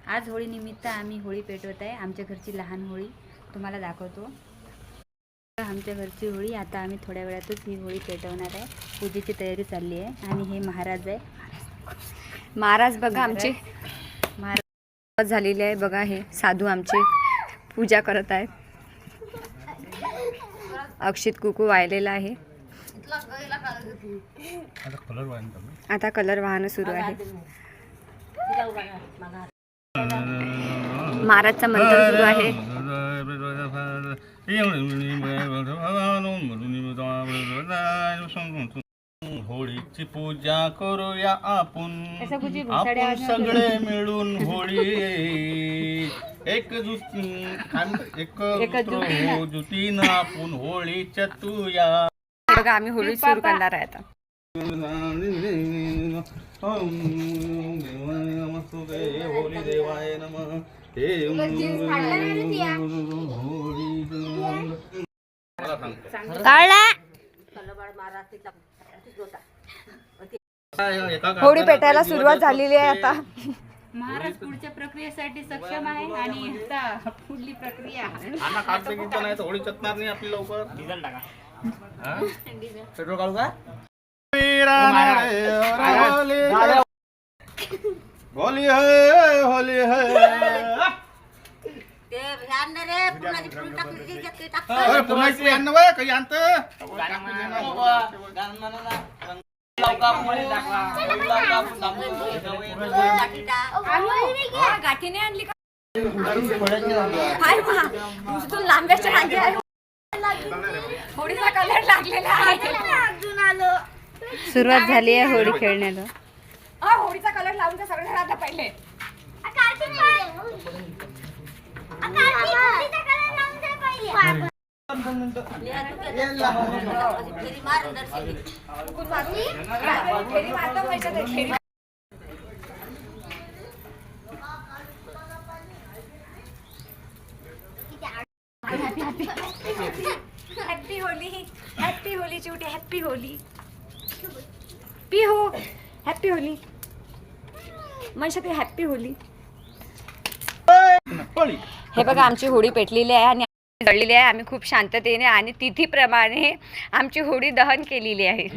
आज होळीनिमित्त आम्ही होळी पेटवत आहे. आमच्या घरची लहान होळी तुम्हाला दाखवतो. आमच्या घरची होळी. आता आम्ही थोड्या वेळातच ही होळी पेटवणार आहे. पूजेची तयारी चालली आहे. आणि हे महाराज आहे. महाराज बघा आमचे महाराज झालेले आहे. बघा हे साधू आमचे पूजा करत आहेत. अक्षित कुकू वाहिलेला आहे. आता कलर वाहन सुरू आहे. महाराजचा मंत्र सुरू आहे. होळीची पूजा करूया आपण सगळे मिळून. होळी जुटीनं आपण होळी चतुया. बघा आम्ही होळी सुरू करणार आहे आता. होळी देवाय नमः. होळी पेटायला सुरुवात झालेली आहे आता. महाराज पुढच्या प्रक्रियेसाठी सक्षम आहे. आणि आता पुढली प्रक्रिया होळी चतणार नाही आपली लवकर. डिझेल टाका. पेट्रोल काढू का? होली है होली है. पुन्हा आणणं काही आणत गाठीने आणली का? लांब्याच्या रांगे आहे. होळीचा कलर लागलेला आहे. सुरुवात झाली आहे होळी खेळण्याला. होळीचा कलर लावून तर सगळे राहता पहिले. हॅपी होली. हॅपी होली चिवटी. हॅपी होली. पी हो. हॅपी होली म्हणजे ते हॅपी होली. हे बघा आमची होळी पेटलेली आहे आणि जळलेली आहे. आम्ही खूप शांततेने आणि तिथीप्रमाणे आमची होळी दहन केलेली आहे.